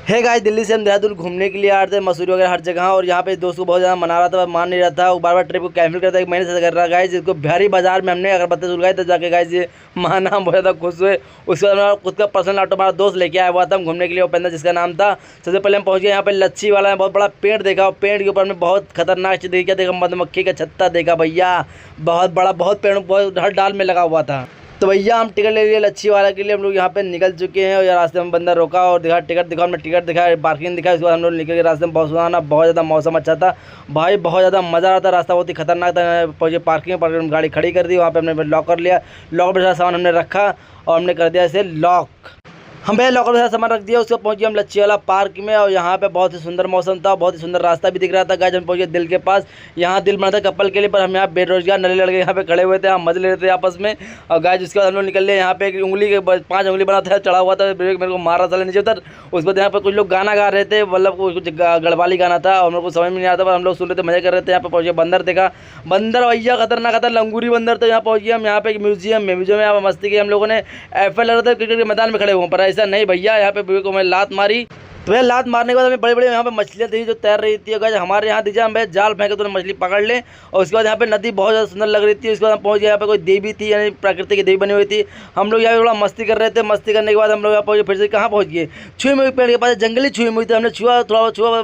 है गाइस, दिल्ली से हम देहरादून घूमने के लिए आ रहे थे, मसूरी वगैरह हर जगह। और यहाँ पे दोस्त को बहुत ज़्यादा मना रहा था, मान नहीं रहा था, वो बार बार ट्रिप को कैंसिल करता है। एक महीने से कर रहा है गाइस। इसको बिहारी बाजार में हमने अगरबत्ती सुलगाई तो जाके गाइस ये माना, हम बहुत ज़्यादा खुश हुए। उसके बाद हमारा खुद का पर्सनल ऑटो हमारा दोस्त लेके आया हुआ था हम घूमने के लिए, उपेंद्र जिसका नाम था। सबसे पहले हम पहुँच गए यहाँ पे लच्छी वाला है, बहुत बड़ा पेड़ देखा। और पेड़ के ऊपर में बहुत खतरनाक चीज़ देखा, मधुमक्खी का छत्ता देखा भैया, बहुत बड़ा, बहुत पेड़, बहुत हर डाल में लगा हुआ था। तो भैया हम टिकट ले लिए लच्छी वाला के लिए, हम लोग यहाँ पे निकल चुके हैं। और रास्ते में बंदा रोका और दिखा टिकट दिखा, हमने टिकट दिखाया, पार्किंग दिखाया। उसके बाद हम लोग निकल के रास्ते में बहुत सुहाना, बहुत ज़्यादा मौसम अच्छा था भाई, बहुत ज़्यादा मज़ा आ रहा था। रास्ता बहुत ही खतरनाक था। पहुँचे पार्किंग में गाड़ी खड़ी कर दी, वहाँ पे हमने लॉक कर लिया। लॉक में सारा सामान हमने रखा और हमने कर दिया इसे लॉक। हम भैया लॉकर में सारा सामान रख दिया। उसके पहुँचे हम लच्छी वाला पार्क में, और यहाँ पे बहुत ही सुंदर मौसम था, बहुत ही सुंदर रास्ता भी दिख रहा था। गाइस हम पहुँचे दिल के पास, यहाँ दिल बना था कपल के लिए, पर हम यहाँ बेरोजगार नले लड़के यहाँ पे खड़े हुए थे, हम मजे ले रहे थे आपस में। और गाइस उसके बाद हम लोग निकल लिए। यहाँ पे एक उंगली के 5 उंगली बना था, चढ़ा हुआ था, मेरे को मारा था नीचे उतर। उसके बाद यहाँ पे कुछ लोग गाना गा रहे थे, मतलब कुछ गढ़वाली गाना था, और हम लोग को समझ में नहीं आता, पर हम लोग सुन रहे थे, मजे कर रहे थे। यहाँ पे पहुँचे बंदर देखा, बंदर भैया खतरनाक था, लंगूरी बंदर। तो यहाँ पहुँच गए हम, यहाँ पे एक म्यूजियम में यहाँ पे मस्ती की हम लोगों ने। एफएल लग रहा था क्रिकेट के मैदान में खड़े हुए, पर ऐसा नहीं भैया, यहाँ पे को मैं लात मारी। तो भैया लात मारने के बाद हमें बड़े बड़े यहाँ पे मछलियाँ थी जो तैर रही थी। अगर हमारे यहाँ दीजिए, हम भैया जाल फेंके तो मछली पकड़ ले। और उसके बाद यहाँ पे नदी बहुत ज़्यादा सुंदर लग रही थी। उसके बाद हम पहुँच गए, यहाँ पे कोई देवी थी, यानी प्रकृति की देवी बनी हुई थी। हम लोग यहाँ पे थोड़ा मस्ती कर रहे थे। मस्ती करने के बाद हम लोग यहाँ पहुँचे, फिर से कहाँ पहुँच गए, छुई मुई पेड़ के पास, जंगली छुई मुई थी। हमने छुआ, थोड़ा छुआ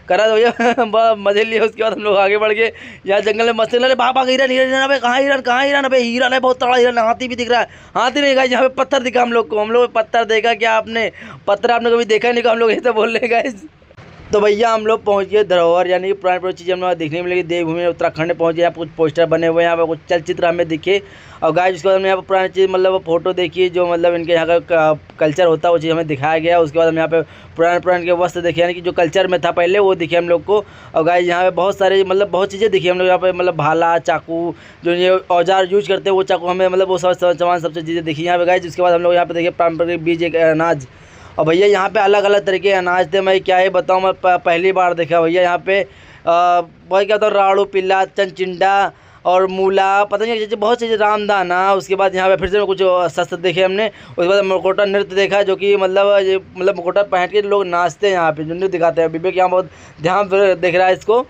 करा तो भैया मजे लिए। उसके बाद हम लोग आगे बढ़ गए। यहाँ जंगल में मस्ती लगे, भाग हिरन हिरन, अबे कहाँ हिरन, कहाँ हिरन, अबे हिरन है, बहुत तगड़ा हिरन। हाथी भी दिख रहा है, हाथी नहीं गाइस, यहाँ पे पत्थर दिखा हम लोग को। हम लोग पत्थर देखा क्या आपने, पत्थर आपने कभी देखा नहीं, हम लोग ऐसे बोल रहे गाइस। तो भैया हम लोग पहुँच गए धरोहर, यानी पुरानी चीज़ें हमें देखने मिलेगी। देवभूमि उत्तराखंड में पहुँचे, यहाँ कुछ पोस्टर बने हुए हैं, यहाँ पर कुछ चलचित्र हमें दिखे। और गाइस उसके बाद हमने यहाँ पर पुरानी चीज़, मतलब फोटो देखी, जो मतलब इनके यहाँ का कल्चर होता है, वो चीज़ हमें दिखाया गया। उसके बाद हम यहाँ पे पुराने के वस्त्र देखे, यानी कि जो कल्चर में था पहले, वो दिखे हम लोग को। और गाइस यहाँ पे बहुत सारे, मतलब बहुत चीज़ें दिखी हम लोग यहाँ पे, मतलब भाला, चाकू, जो ये औजार यूज करते हैं वो चाकू हमें, मतलब वो सब सामान, सबसे चीज़ें दिखी यहाँ पे गाइस। उसके बाद हम लोग यहाँ पे देखे पारंपरिक बीज, एक अनाज। और भैया यहाँ पे अलग अलग तरीके के अनाज थे, मैं क्या ही बताऊँ, मैं पहली बार देखा भैया यहाँ पे। वही क्या होता है, राड़ू, पिल्ला, चनचिंडा और मूला, पता नहीं बहुत चीज़ें, रामदाना। उसके बाद यहाँ पे फिर से कुछ शस्त्र देखे हमने। उसके बाद मुखौटा नृत्य देखा, जो कि मतलब मुखौटा पहन के लोग नाचते हैं यहाँ पे, जो नृत्य दिखाते हैं। विवेक यहाँ बहुत ध्यान देख रहा है इसको,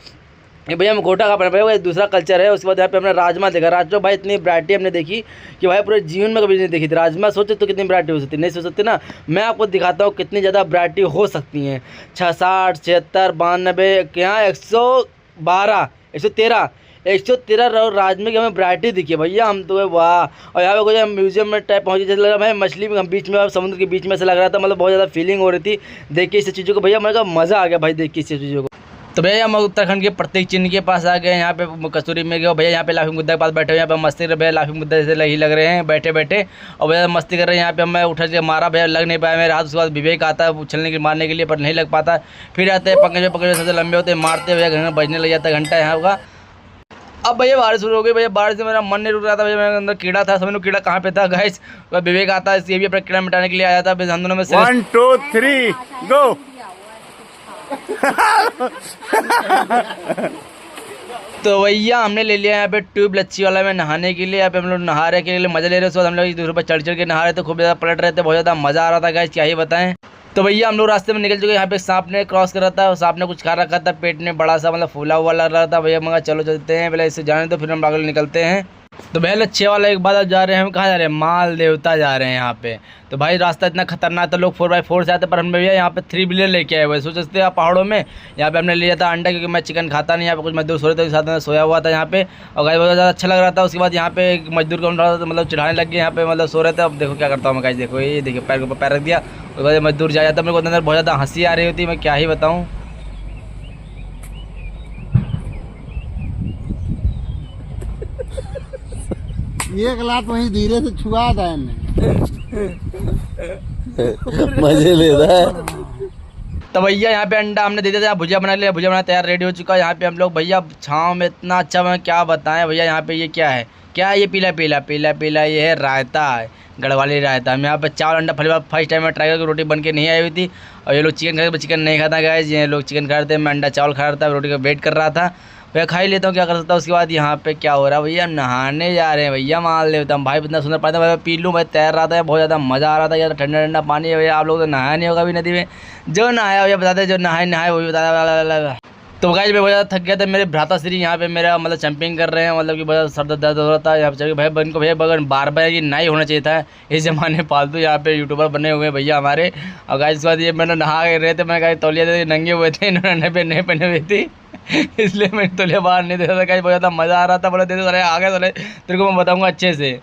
ये भैया मुखौटा का पहना भाई, दूसरा कल्चर है। उसके बाद यहाँ पे हमने राजमा देखा। राजमा भाई इतनी वैरायटी हमने देखी कि भाई पूरे जीवन में कभी नहीं देखी थी राजमा। सोचे तो कितनी वैरायटी हो सकती, नहीं सोच सकते ना। मैं आपको दिखाता हूँ कितनी ज़्यादा वैरायटी हो सकती हैं। 66, 76, 92, यहाँ 112, 113, 113 राजमे की हमें वैरायटी दिखी भैया। हम तो वाह। और यहाँ पे कुछ म्यूजियम में टाइप पहुँचे, जैसे लग रहा है मछली में, हम बीच में, समुद्र के बीच में से लग रहा था, मतलब बहुत ज़्यादा फीलिंग हो रही थी देख के इस चीज़ों को। भैया मेरे का मज़ा आ गया भाई देख के इस चीज़ों को। तो भैया हम उत्तराखंड के प्रत्येक चिन्ह के पास आ गए। यहाँ पे कसूरी में गए भैया, यहाँ पे लाफिंग बुद्धा के पास बैठे हुए, यहाँ पे मस्ती कर रहे भैया, लाफिंग बुद्धा जैसे ही लग रहे हैं बैठे बैठे, और भैया मस्ती कर रहे हैं। यहाँ पे मैं उठा के मारा भैया, लग नहीं पाया मेरे हाथ। उसके बाद विवेक आता है उछलने के मारने के लिए, पर नहीं लग पाता। फिर आते हैं पकड़े सबसे लंबे होते हैं, मारते भैया, घर में बजने लग जाता है घंटा यहाँ होगा। अब भैया बारिश शुरू हो गई भैया, बारिश से मेरा मन नहीं रुक रहा था भैया, मेरे अंदर कीड़ा था, समझ लो कीड़ा कहाँ पे था गाइस। विवेक आता है, ये भी अपना कीड़ा मिटाने के लिए आया था। हम दोनों में 1 2 3 गो। तो भैया हमने ले लिया यहाँ पे ट्यूब लच्छी वाला में नहाने के लिए। यहाँ पे हम लोग नहा रहे के लिए मज़े ले रहे। उसके बाद हम लोग दूसरे पर चढ़ के नहा रहे थे, खूब ज़्यादा पलट रहे थे, बहुत ज़्यादा मज़ा आ रहा था गाइस, क्या ही बताएं। तो भैया हम लोग रास्ते में निकल चुके। यहाँ पे सांप ने क्रॉस कर रहा था, सांप ने कुछ खा रखा था, पेट में बड़ा सा, मतलब फूला हुआ लग रहा था। भैया मगर चलो चलते हैं, पहले इससे जाने दो, फिर हम आगे निकलते हैं। तो भैया लच्छे वाला एक बात जा रहे हैं, हम कहाँ जा रहे हैं, माल देवता जा रहे हैं यहाँ पे। तो भाई रास्ता इतना खतरनाक था, लोग 4x4 से आते, पर हम भैया यहाँ पे 3 व्हीलर लेके आए हुए। सोचते हैं पहाड़ों में। यहाँ पे हमने लिया था अंडा, क्योंकि मैं चिकन खाता नहीं। यहाँ पे कुछ मजदूर सो रहे थे, साथ में सोया हुआ था यहाँ पे, और गाइस बहुत ज़्यादा अच्छा लग रहा था। उसके बाद यहाँ पे एक मजदूर को मतलब चढ़ाने लग गए, यहाँ पे मतलब सो रहे थे। अब देखो क्या करता हूँ मैं गाइस, देखो ये देखिए पैर के ऊपर पैर रख दिया। उसके बाद मजदूर जा जाता, मेरे को अंदर बहुत ज़्यादा हंसी आ रही होती, मैं क्या ही बताऊँ। एक लात वहीं धीरे से छुआ था मजे ले रहा है। तो भैया यहाँ पे अंडा हमने दे दिया था, भुजिया बना लिया, भुजिया बना तैयार रेडी हो चुका है। यहाँ पे हम लोग भैया छाँव में इतना अच्छा, मैं क्या बताएं भैया। यहाँ पे ये क्या है, क्या है ये पीला पीला पीला पीला, ये है रायता है, गढ़वाली रायता। हम यहाँ पे चावल अंडा पहली बार फर्स्ट टाइम में ट्राई करके, रोटी बन के नहीं आई हुई थी। और ये लोग चिकन खाते, चिकन नहीं खाता गाइस, ये लोग चिकन खा रहे थे, मैं अंडा चावल खा रहा था, रोटी का वेट कर रहा था। भैया खा ही लेता हूँ, क्या कर सकता हूँ। उसके बाद यहाँ पे क्या हो रहा है भैया, नहाने जा रहे हैं भैया, मान लेता हूँ भाई। इतना सुंदर पानी था, पी लूँ भाई। तैर रहा था, बहुत ज़्यादा मज़ा आ रहा था यार, ठंडा ठंडा पानी है भैया। आप लोग तो नहाया नहीं होगा अभी नदी में, जो नहाया भैया बताते, जो नहाए वही बता। तो गाइस मैं बहुत ज़्यादा थक गया था। मेरे भ्राताश्री यहाँ पे मेरा मतलब जंपिंग कर रहे हैं, मतलब कि बहुत ज़्यादा सर दर्द हो रहा था यहाँ पे चल के। भाई बन को भैया बगन बार बार ये नहीं होना चाहिए था इस ज़माने फालतू यहाँ पे यूट्यूबर बने हुए हैं भैया हमारे। और गाइस इसके बाद ये मैंने नहा रहे थे, मैंने कहा तौलिया थे नंगे हुए थे, इन्होंने नहीं पहने हुए थे इसलिए मैं तौलिया बाहर नहीं दे रहा था। गाइस बहुत ज़्यादा मज़ा आ रहा था, बोले दे दे आगे चले तेरे को मैं बताऊँगा अच्छे से।